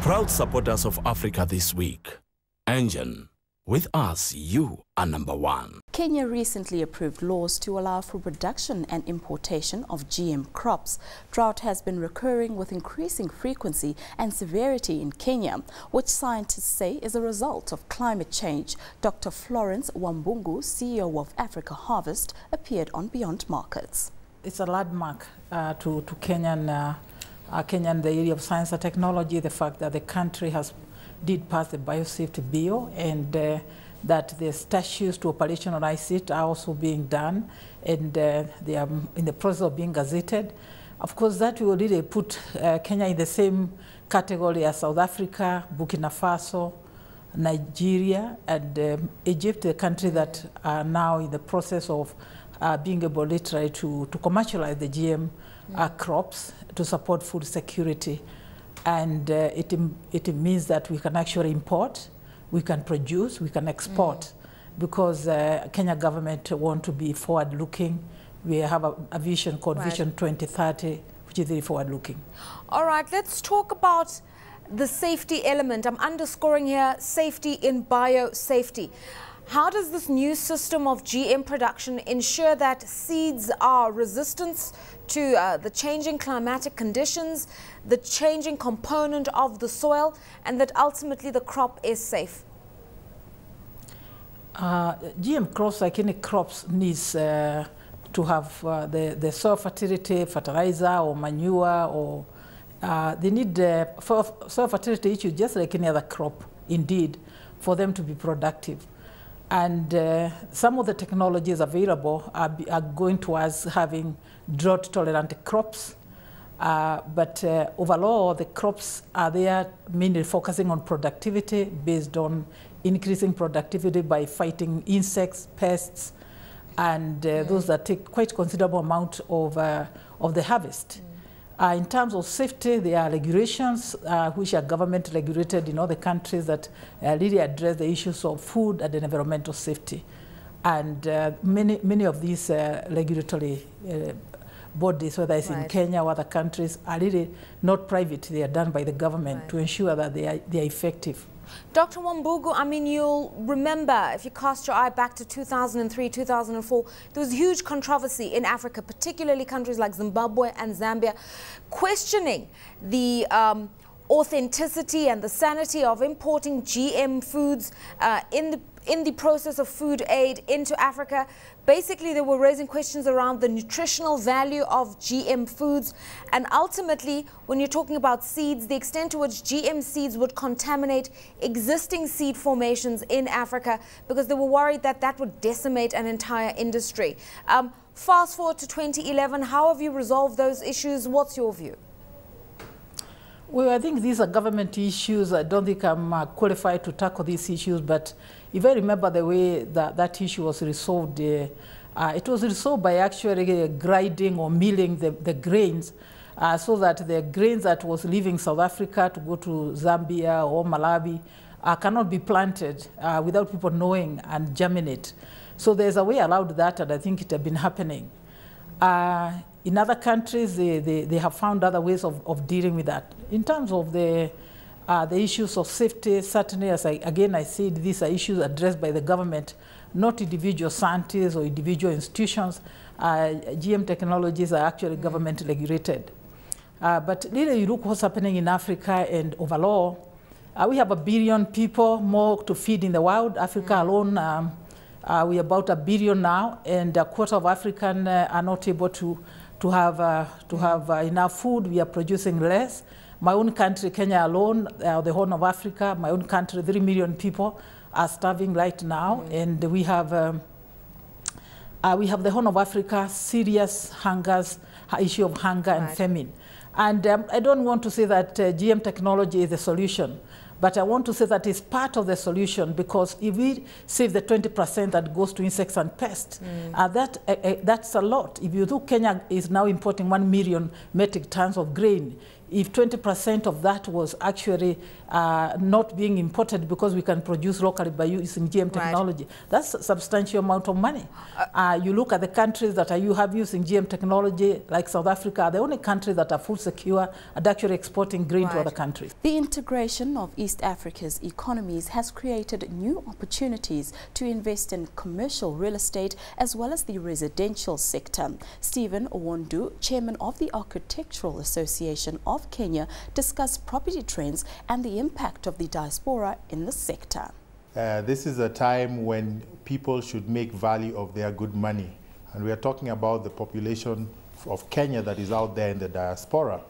Proud supporters of Africa this week. Engine, with us, you are number one. Kenya recently approved laws to allow for production and importation of GM crops. Drought has been recurring with increasing frequency and severity in Kenya, which scientists say is a result of climate change. Dr. Florence Wambungu, CEO of Africa Harvest, appeared on Beyond Markets. It's a landmark to Kenya in the area of science and technology, the fact that the country did pass the biosafety bill, and that the statutes to operationalize it are also being done, and they are in the process of being gazetted. Of course, that will really put Kenya in the same category as South Africa, Burkina Faso, Nigeria, and Egypt, the country that are now in the process of being able literally to commercialize the GM crops to support food security. And it means that we can actually import, we can produce, we can export, because Kenya government want to be forward-looking. We have a vision called Vision 2030, which is very forward-looking. All right, let's talk about the safety element. I'm underscoring here safety in biosafety. How does this new system of GM production ensure that seeds are resistant to the changing climatic conditions, the changing component of the soil, and that ultimately the crop is safe? GM crops, like any crops, needs to have the soil fertility, fertilizer or manure, or they need soil fertility issues just like any other crop, indeed, for them to be productive. And some of the technologies available are going towards having drought-tolerant crops. But overall, the crops are there mainly focusing on productivity based on increasing productivity by fighting insects, pests, and those that take quite considerable amount of the harvest. In terms of safety, there are regulations which are government regulated in all the countries that really address the issues of food and environmental safety. And many of these regulatory bodies, whether it's in Kenya or other countries, are really not private. They are done by the government to ensure that they are effective. Dr. Wambungu, I mean, you'll remember, if you cast your eye back to 2003, 2004, there was huge controversy in Africa, particularly countries like Zimbabwe and Zambia, questioning the authenticity and the sanity of importing GM foods in the process of food aid into Africa. Basically, they were raising questions around the nutritional value of GM foods, and ultimately, when you're talking about seeds, the extent to which GM seeds would contaminate existing seed formations in Africa, because they were worried that that would decimate an entire industry. Fast forward to 2011, how have you resolved those issues? What's your view? Well, I think these are government issues. I don't think I'm qualified to tackle these issues, but if I remember the way that issue was resolved, it was resolved by actually grinding or milling the grains so that the grains that was leaving South Africa to go to Zambia or Malawi cannot be planted without people knowing and germinate. So there's a way around that, and I think it has been happening. In other countries, they have found other ways of dealing with that. In terms of the issues of safety, certainly, as I said, these are issues addressed by the government, not individual scientists or individual institutions. GM technologies are actually government regulated. But really, you look what's happening in Africa, and overall, we have 1 billion people more to feed in the world. Africa alone, we're about 1 billion now, and a quarter of Africans are not able to have enough food. We are producing less. My own country, Kenya alone, the Horn of Africa, my own country, 3 million people are starving right now, and we have the Horn of Africa, serious issue of hunger and famine. And I don't want to say that GM technology is the solution, but I want to say that it's part of the solution, because if we save the 20% that goes to insects and pests, that's a lot. If you look, Kenya is now importing 1 million metric tons of grain. if 20% of that was actually not being imported because we can produce locally by using GM technology, that's a substantial amount of money. You look at the countries that have using GM technology, like South Africa, are the only countries that are full secure and actually exporting grain to other countries. The integration of East Africa's economies has created new opportunities to invest in commercial real estate as well as the residential sector. Stephen Owondu, chairman of the Architectural Association of Kenya, discussed property trends and the impact of the diaspora in the sector. This is a time when people should make value of their good money. And we are talking about the population of Kenya that is out there in the diaspora.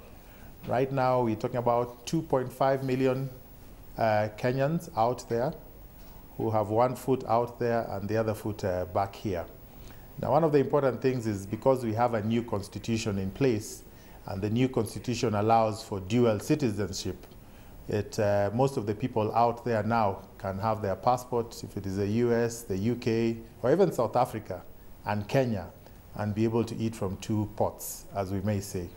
Right now, we're talking about 2.5 million Kenyans out there who have one foot out there and the other foot back here. Now, one of the important things is because we have a new constitution in place, and the new constitution allows for dual citizenship. Most of the people out there now can have their passport, if it is the US, the UK, or even South Africa and Kenya, and be able to eat from two pots, as we may say.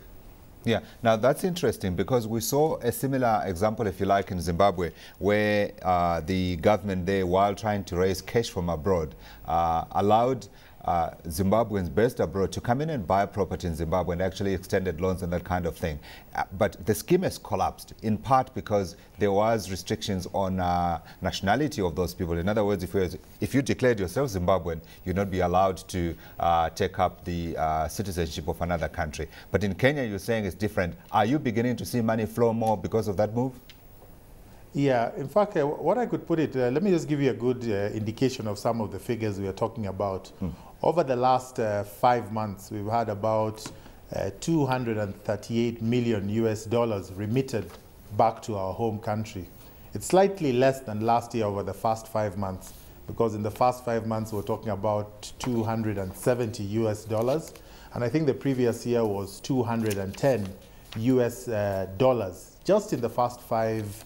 Yeah, now that's interesting because we saw a similar example, if you like, in Zimbabwe, where the government there, while trying to raise cash from abroad, allowed Zimbabweans based abroad to come in and buy property in Zimbabwe and actually extended loans and that kind of thing. But the scheme has collapsed, in part because there was restrictions on nationality of those people. In other words, if you declared yourself Zimbabwean, you'd not be allowed to take up the citizenship of another country. But in Kenya, you're saying it's different. Are you beginning to see money flow more because of that move? Yeah, in fact, what I could put it, let me just give you a good indication of some of the figures we are talking about. Over the last 5 months, we've had about $238 million US remitted back to our home country. It's slightly less than last year over the first 5 months, because in the first 5 months, we're talking about $270 US. And I think the previous year was 210 US dollars, just in the first 5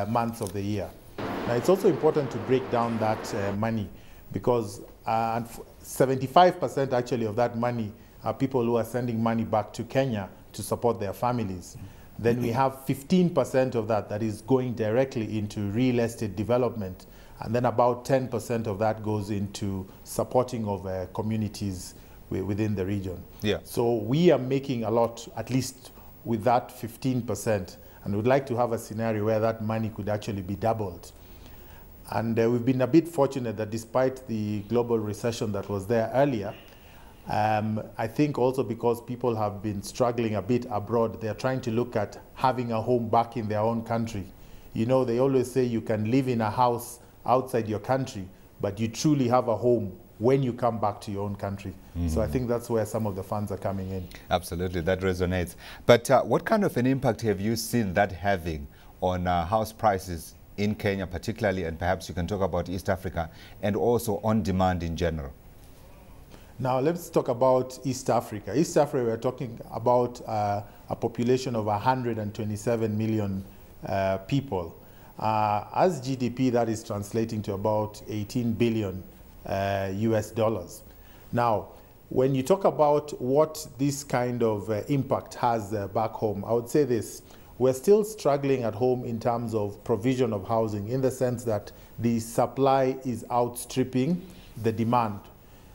months of the year. Now, it's also important to break down that money, because 75% actually of that money are people who are sending money back to Kenya to support their families. Then we have 15% of that is going directly into real estate development, and then about 10% of that goes into supporting of communities within the region. Yeah. So we are making a lot, at least with that 15%, and we'd like to have a scenario where that money could actually be doubled. And we've been a bit fortunate that despite the global recession that was there earlier, I think also because people have been struggling a bit abroad, they're trying to look at having a home back in their own country. You know, they always say you can live in a house outside your country, but you truly have a home when you come back to your own country. So I think that's where some of the funds are coming in. Absolutely, that resonates. But what kind of an impact have you seen that having on house prices in Kenya particularly, and perhaps you can talk about East Africa, and also on demand in general? Now let's talk about East Africa. East Africa, we're talking about a population of 127 million people. As GDP, that is translating to about 18 billion US dollars. Now, when you talk about what this kind of impact has back home, I would say this. We're still struggling at home in terms of provision of housing, in the sense that the supply is outstripping the demand.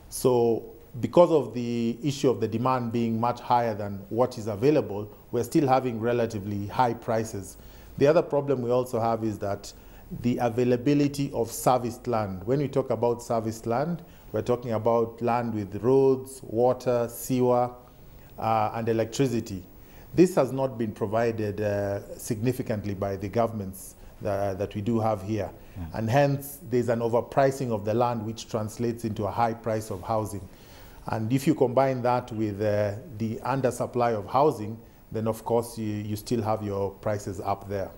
So because of the issue of the demand being much higher than what is available, we're still having relatively high prices. The other problem we also have is that the availability of serviced land. When we talk about serviced land, we're talking about land with roads, water, sewer, and electricity. This has not been provided significantly by the governments that we do have here. And hence, there's an overpricing of the land, which translates into a high price of housing. And if you combine that with the undersupply of housing, then of course you still have your prices up there.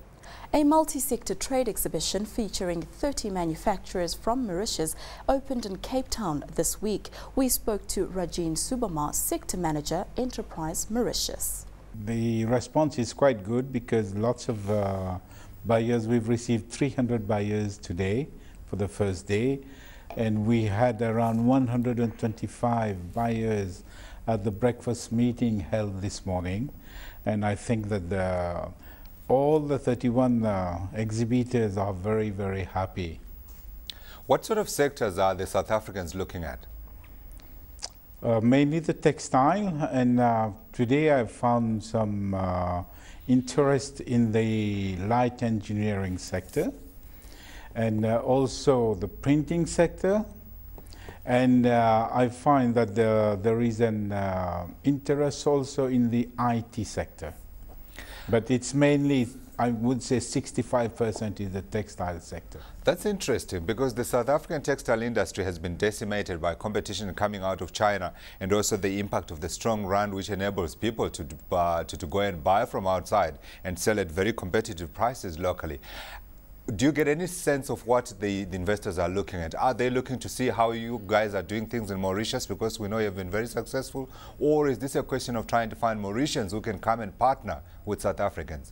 A multi-sector trade exhibition featuring 30 manufacturers from Mauritius opened in Cape Town this week. We spoke to Rajin Subama, Sector Manager, Enterprise Mauritius. The response is quite good because lots of buyers, we've received 300 buyers today for the first day, and we had around 125 buyers at the breakfast meeting held this morning. And I think that all the 31 exhibitors are very, very happy. What sort of sectors are the South Africans looking at? Mainly the textile, and today I found some interest in the light engineering sector, and also the printing sector. And I find that there is an interest also in the IT sector. But it's mainly, I would say 65% is the textile sector. That's interesting, because the South African textile industry has been decimated by competition coming out of China, and also the impact of the strong rand, which enables people to go and buy from outside and sell at very competitive prices locally. Do you get any sense of what the investors are looking at? Are they looking to see how you guys are doing things in Mauritius, because we know you've been very successful? Or is this a question of trying to find Mauritians who can come and partner with South Africans?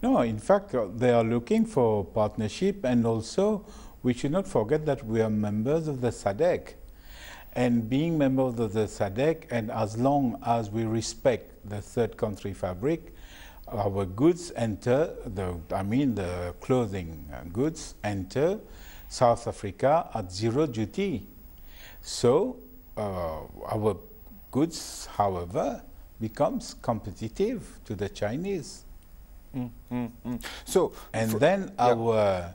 No, in fact, they are looking for partnership, and also we should not forget that we are members of the SADC. And being members of the SADC, and as long as we respect the third country fabric, our goods enter, the clothing goods enter South Africa at zero duty. So our goods, however, becomes competitive to the Chinese. So, and then the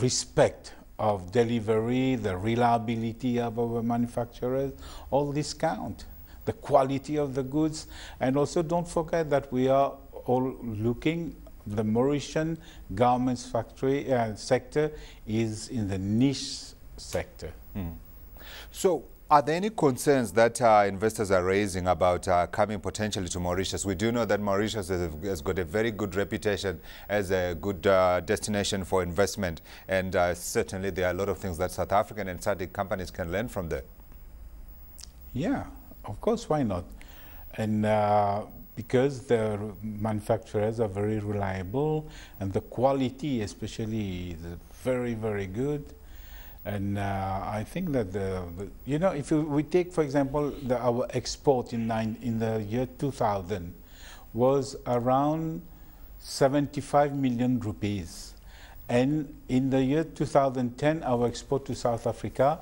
respect of delivery, the reliability of our manufacturers, all this count. The quality of the goods, and also don't forget that we are all looking, the Mauritian garments factory sector is in the niche sector. So are there any concerns that investors are raising about coming potentially to Mauritius? We do know that Mauritius has got a very good reputation as a good destination for investment, and certainly there are a lot of things that South African and SADC companies can learn from there. Yeah. Of course, why not? And because the manufacturers are very reliable, and the quality especially is very, very good. And I think that you know, if we take, for example, our export in the year 2000 was around 75 million rupees. And in the year 2010, our export to South Africa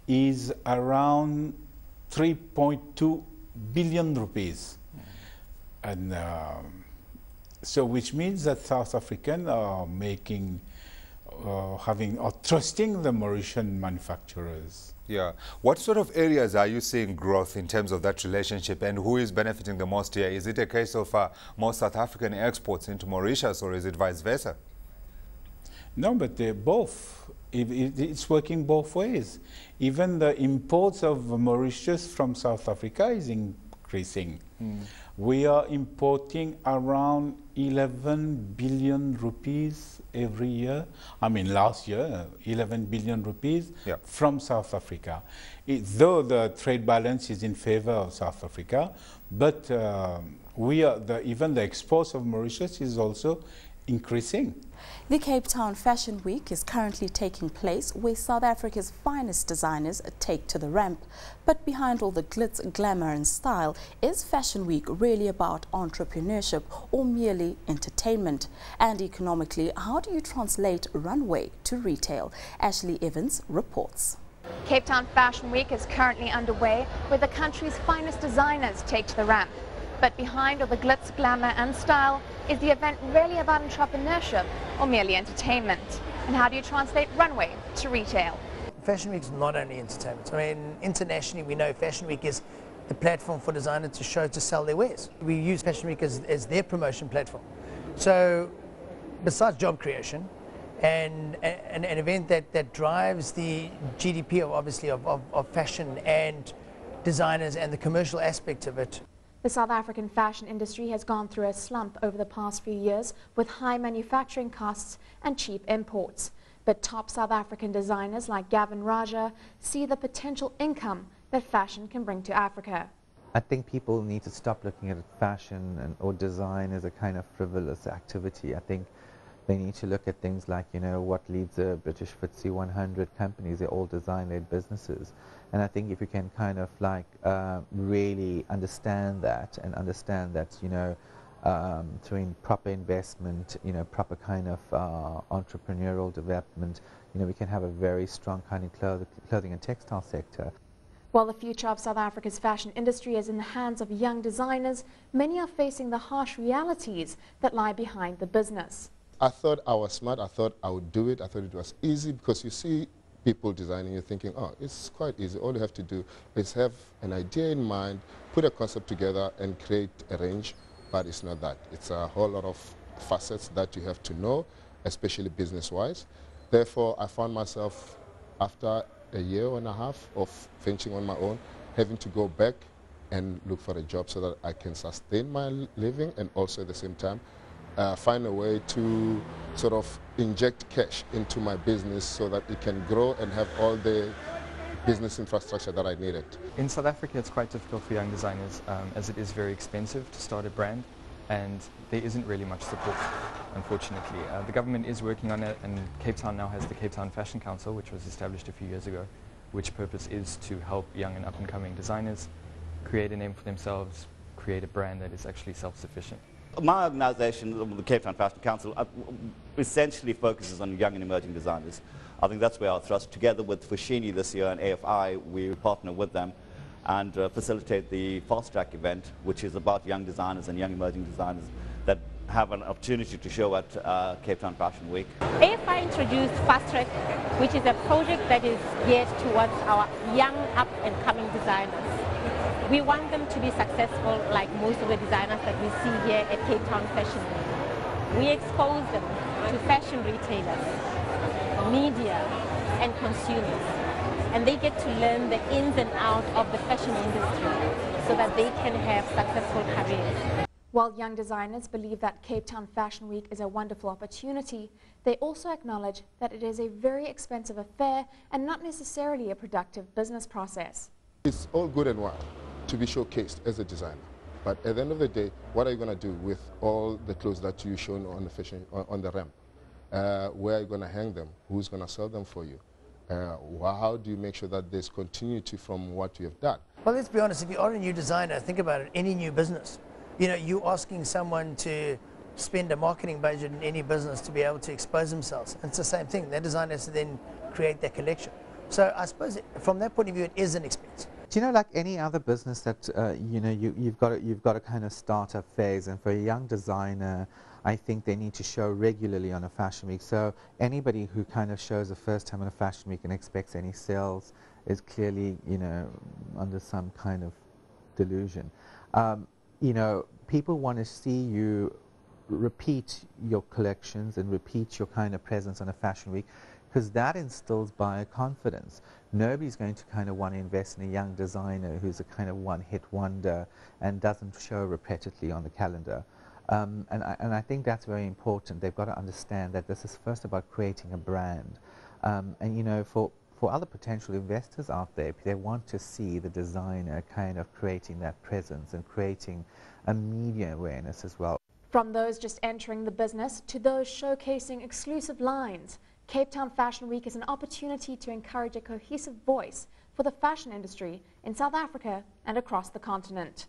is around 3.2 billion rupees. And so which means that South Africans are making, trusting the Mauritian manufacturers. Yeah. What sort of areas are you seeing growth in terms of that relationship, and who is benefiting the most here? Is it a case of more South African exports into Mauritius, or is it vice versa? No, but both. It's working both ways. Even the imports of Mauritius from South Africa is increasing. We are importing around 11 billion rupees every year. I mean, last year, 11 billion rupees from South Africa. Though the trade balance is in favor of South Africa, but even the exports of Mauritius is also increasing. The Cape Town Fashion Week is currently taking place, where South Africa's finest designers take to the ramp. But behind all the glitz, glamour and style, is Fashion Week really about entrepreneurship or merely entertainment? And economically, how do you translate runway to retail? Ashley Evans reports. Cape Town Fashion Week is currently underway, where the country's finest designers take to the ramp. But behind all the glitz, glamour and style, is the event really about entrepreneurship or merely entertainment? And how do you translate runway to retail? Fashion Week is not only entertainment. I mean, internationally we know Fashion Week is the platform for designers to sell their wares. We use Fashion Week as their promotion platform. So besides job creation and an event that drives the GDP of fashion and designers and the commercial aspect of it. The South African fashion industry has gone through a slump over the past few years with high manufacturing costs and cheap imports. But top South African designers like Gavin Raja see the potential income that fashion can bring to Africa. I think people need to stop looking at fashion or design as a kind of frivolous activity. I think They need to look at things like, what leads the British FTSE 100 companies. They're all design-led businesses. And I think if you can kind of like really understand that and understand that, through proper investment, proper kind of entrepreneurial development, we can have a very strong kind of clothing and textile sector. While the future of South Africa's fashion industry is in the hands of young designers, many are facing the harsh realities that lie behind the business. I thought I was smart. I thought I would do it. I thought it was easy, because you see people designing, you're thinking, oh, it's quite easy. All you have to do is have an idea in mind, put a concept together and create a range, but it's not that. It's a whole lot of facets that you have to know, especially business-wise. Therefore, I found myself, after a year and a half of venturing on my own, having to go back and look for a job so that I can sustain my living and also at the same time find a way to sort of inject cash into my business so that it can grow and have all the business infrastructure that I needed. In South Africa, it's quite difficult for young designers as it is very expensive to start a brand, and there isn't really much support, unfortunately. The government is working on it, and Cape Town now has the Cape Town Fashion Council, which was established a few years ago, which purpose is to help young and up-and-coming designers create a name for themselves, create a brand that is actually self-sufficient. My organisation, the Cape Town Fashion Council, essentially focuses on young and emerging designers. I think that's where our thrust. Together with Fushini this year and AFI, we partner with them and facilitate the Fast Track event, which is about young designers and young emerging designers that have an opportunity to show at Cape Town Fashion Week. AFI introduced Fast Track, which is a project that is geared towards our young up-and-coming designers. We want them to be successful like most of the designers that we see here at Cape Town Fashion Week. We expose them to fashion retailers, media and consumers, and they get to learn the ins and outs of the fashion industry so that they can have successful careers. While young designers believe that Cape Town Fashion Week is a wonderful opportunity, they also acknowledge that it is a very expensive affair and not necessarily a productive business process. It's all good and well to be showcased as a designer, but at the end of the day, what are you going to do with all the clothes that you've shown on the fashion, on the ramp? Where are you going to hang them? Who's going to sell them for you? How do you make sure that there's continuity from what you have done? Well, let's be honest, if you are a new designer, think about it, any new business. You're asking someone to spend a marketing budget in any business to be able to expose themselves. And it's the same thing. Their designer has to then create their collection. So I suppose from that point of view, it is an expense. Do you know, like any other business that, you've got a kind of startup phase, and for a young designer, I think they need to show regularly on a fashion week. So anybody who kind of shows the first time on a fashion week and expects any sales is clearly, under some kind of delusion. People want to see you repeat your collections and repeat your kind of presence on a fashion week, because that instills buyer confidence. Nobody's going to kind of want to invest in a young designer who's a kind of one-hit wonder and doesn't show repetitively on the calendar. And I think that's very important. They've got to understand that this is first about creating a brand. For other potential investors out there, they want to see the designer kind of creating that presence and creating a media awareness as well. From those just entering the business to those showcasing exclusive lines, Cape Town Fashion Week is an opportunity to encourage a cohesive voice for the fashion industry in South Africa and across the continent.